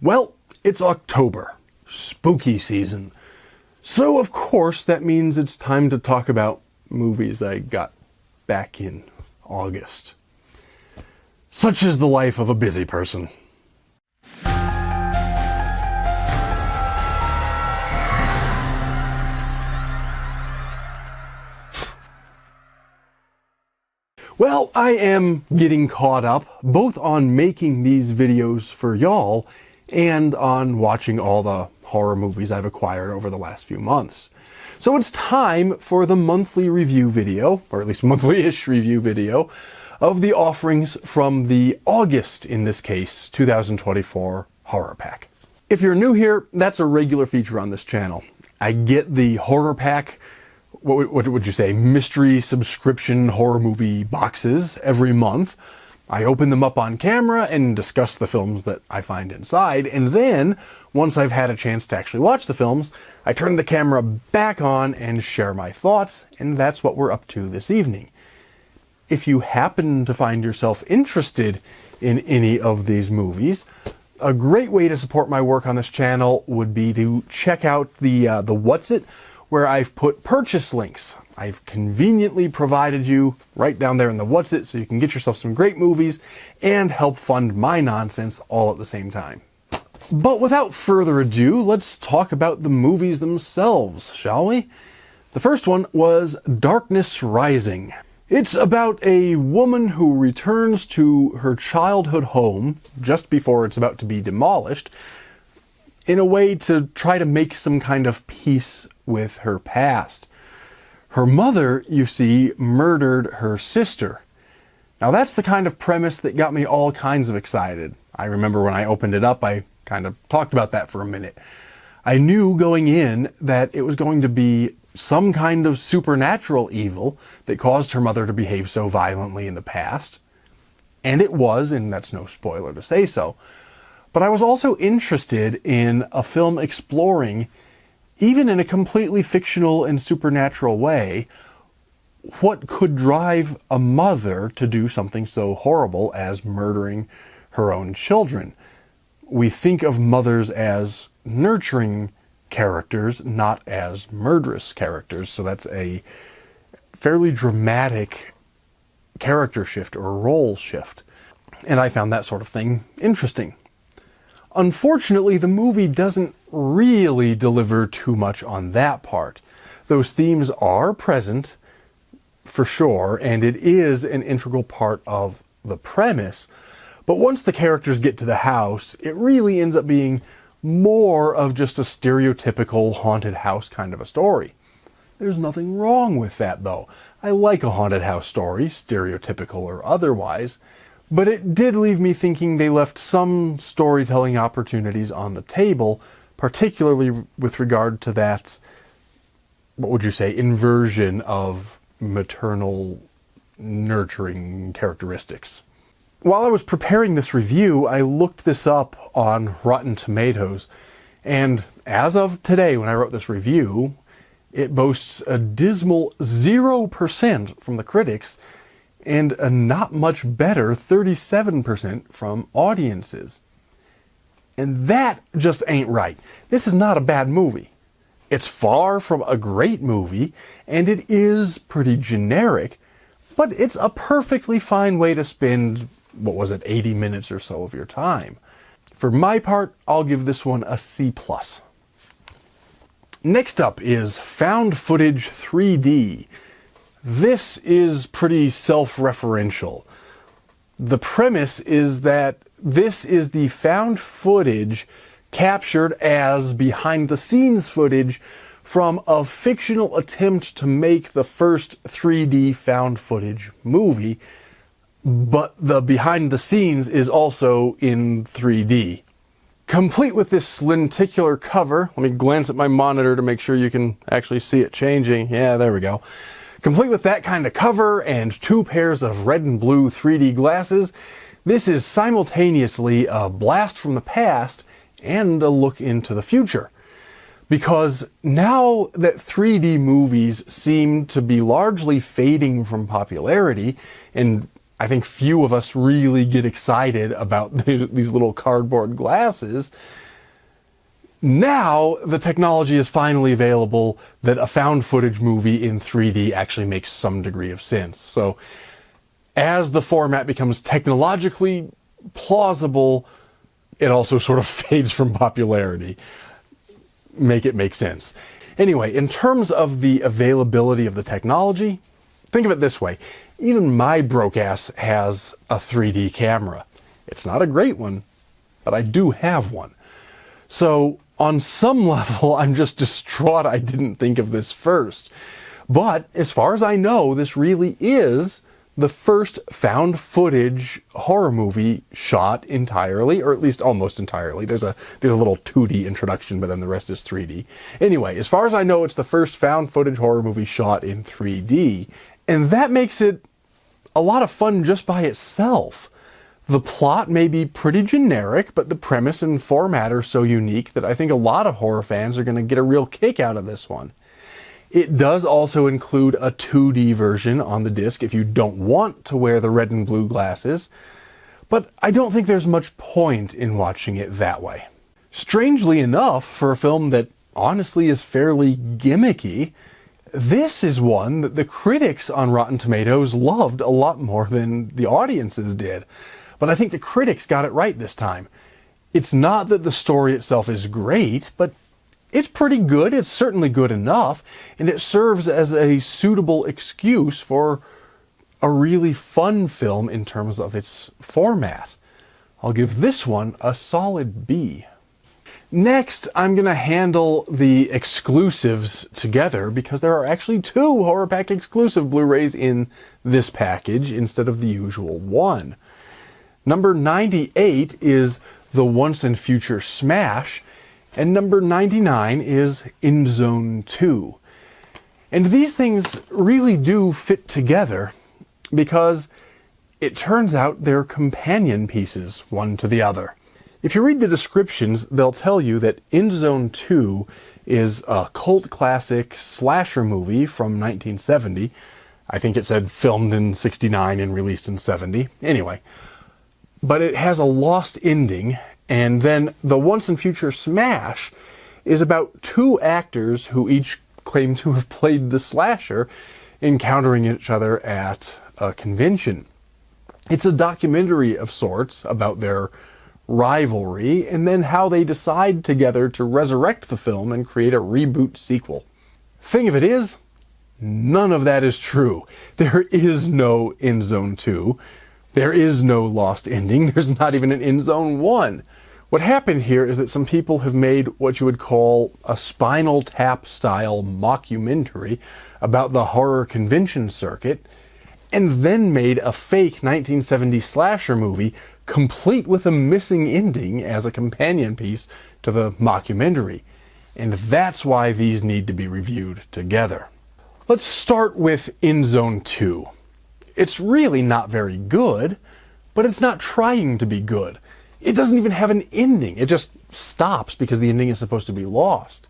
Well, it's October, spooky season. So of course that means it's time to talk about movies I got back in August. Such is the life of a busy person. Well, I am getting caught up both on making these videos for y'all and on watching all the horror movies I've acquired over the last few months. So it's time for the monthly review video, or at least monthly-ish review video, of the offerings from the August, in this case, 2024 HorrorPack. If you're new here, that's a regular feature on this channel. I get the HorrorPack, what would you say, mystery subscription horror movie boxes every month. I open them up on camera and discuss the films that I find inside, and then, once I've had a chance to actually watch the films, I turn the camera back on and share my thoughts, and that's what we're up to this evening. If you happen to find yourself interested in any of these movies, a great way to support my work on this channel would be to check out the What's It, where I've put purchase links. I've conveniently provided you right down there in the What's It so you can get yourself some great movies and help fund my nonsense all at the same time. But without further ado, let's talk about the movies themselves, shall we? The first one was Darkness Rising. It's about a woman who returns to her childhood home just before it's about to be demolished in a way to try to make some kind of peace with her past. Her mother, you see, murdered her sister. Now that's the kind of premise that got me all kinds of excited. I remember when I opened it up, I kind of talked about that for a minute. I knew going in that it was going to be some kind of supernatural evil that caused her mother to behave so violently in the past. And it was, and that's no spoiler to say so. But I was also interested in a film exploring, even in a completely fictional and supernatural way, what could drive a mother to do something so horrible as murdering her own children. We think of mothers as nurturing characters, not as murderous characters, so that's a fairly dramatic character shift or role shift. And I found that sort of thing interesting. Unfortunately, the movie doesn't really deliver too much on that part. Those themes are present, for sure, and it is an integral part of the premise. But once the characters get to the house, it really ends up being more of just a stereotypical haunted house kind of a story. There's nothing wrong with that, though. I like a haunted house story, stereotypical or otherwise. But it did leave me thinking they left some storytelling opportunities on the table, particularly with regard to that, what would you say, inversion of maternal nurturing characteristics. While I was preparing this review, I looked this up on Rotten Tomatoes, and as of today, when I wrote this review, it boasts a dismal 0% from the critics, and a not much better 37% from audiences. And that just ain't right. This is not a bad movie. It's far from a great movie, and it is pretty generic, but it's a perfectly fine way to spend, 80 minutes or so of your time. For my part, I'll give this one a C+. Next up is Found Footage 3D. This is pretty self-referential. The premise is that this is the found footage captured as behind-the-scenes footage from a fictional attempt to make the first 3D found footage movie, but the behind-the-scenes is also in 3D. Complete with this lenticular cover, let me glance at my monitor to make sure you can actually see it changing. Yeah, there we go. Complete with that kind of cover and 2 pairs of red and blue 3D glasses, this is simultaneously a blast from the past and a look into the future. Because now that 3D movies seem to be largely fading from popularity, and I think few of us really get excited about these little cardboard glasses. Now, the technology is finally available that a found footage movie in 3D actually makes some degree of sense. So, as the format becomes technologically plausible, it also sort of fades from popularity. Make it make sense. Anyway, in terms of the availability of the technology, think of it this way. Even my broke ass has a 3D camera. It's not a great one, but I do have one. So, on some level, I'm just distraught I didn't think of this first. But, as far as I know, this really is the first found footage horror movie shot entirely, or at least almost entirely. There's a little 2D introduction, but then the rest is 3D. Anyway, as far as I know, it's the first found footage horror movie shot in 3D. And that makes it a lot of fun just by itself. The plot may be pretty generic, but the premise and format are so unique that I think a lot of horror fans are going to get a real kick out of this one. It does also include a 2D version on the disc if you don't want to wear the red and blue glasses, but I don't think there's much point in watching it that way. Strangely enough, for a film that honestly is fairly gimmicky, this is one that the critics on Rotten Tomatoes loved a lot more than the audiences did. But I think the critics got it right this time. It's not that the story itself is great, but it's pretty good. It's certainly good enough, and it serves as a suitable excuse for a really fun film in terms of its format. I'll give this one a solid B. Next, I'm going to handle the exclusives together because there are actually 2 HorrorPack exclusive Blu-rays in this package instead of the usual one. Number 98 is the Once and Future Smash, and number 99 is In Zone 2. And these things really do fit together because it turns out they're companion pieces, one to the other. If you read the descriptions, they'll tell you that In Zone 2 is a cult classic slasher movie from 1970. I think it said filmed in 69 and released in 70. Anyway. But it has a lost ending, and then the Once and Future Smash is about 2 actors who each claim to have played the slasher encountering each other at a convention. It's a documentary of sorts about their rivalry, and then how they decide together to resurrect the film and create a reboot sequel. Thing of it is, none of that is true. There is no In Zone 2. There is no lost ending. There's not even an In Zone 1. What happened here is that some people have made what you would call a Spinal Tap style mockumentary about the horror convention circuit, and then made a fake 1970 slasher movie complete with a missing ending as a companion piece to the mockumentary. And that's why these need to be reviewed together. Let's start with In Zone 2. It's really not very good, but it's not trying to be good. It doesn't even have an ending. It just stops because the ending is supposed to be lost.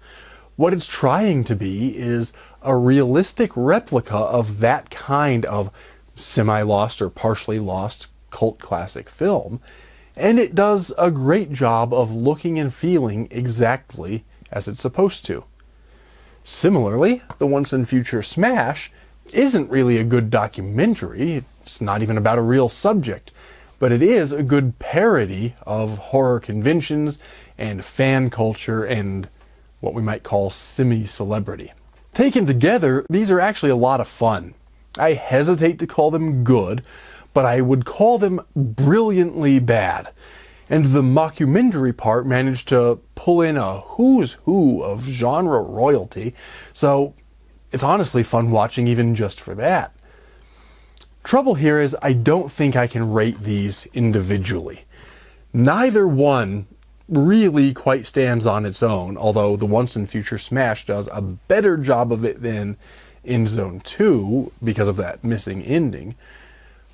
What it's trying to be is a realistic replica of that kind of semi-lost or partially lost cult classic film, and it does a great job of looking and feeling exactly as it's supposed to. Similarly, the Once and Future Smash isn't really a good documentary. It's not even about a real subject, but it is a good parody of horror conventions and fan culture and what we might call semi-celebrity. Taken together, these are actually a lot of fun. I hesitate to call them good, but I would call them brilliantly bad. And the mockumentary part managed to pull in a who's who of genre royalty, so it's honestly fun watching even just for that. Trouble here is I don't think I can rate these individually. Neither one really quite stands on its own, although the Once and Future Smash does a better job of it than In Zone 2 because of that missing ending.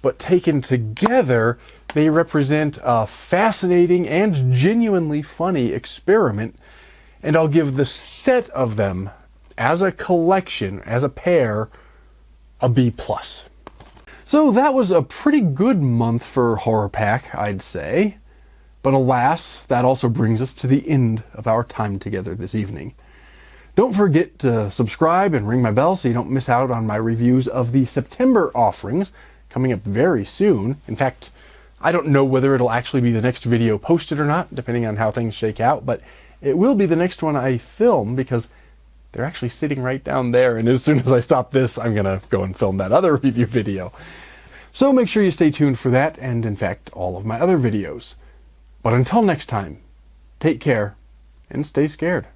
But taken together, they represent a fascinating and genuinely funny experiment, and I'll give the set of them as a collection, as a pair, a B+. So that was a pretty good month for HorrorPack, I'd say. But alas, that also brings us to the end of our time together this evening. Don't forget to subscribe and ring my bell so you don't miss out on my reviews of the September offerings coming up very soon. In fact, I don't know whether it'll actually be the next video posted or not, depending on how things shake out, but it will be the next one I film because they're actually sitting right down there, and as soon as I stop this, I'm going to go and film that other review video. So make sure you stay tuned for that, and in fact, all of my other videos. But until next time, take care, and stay scared.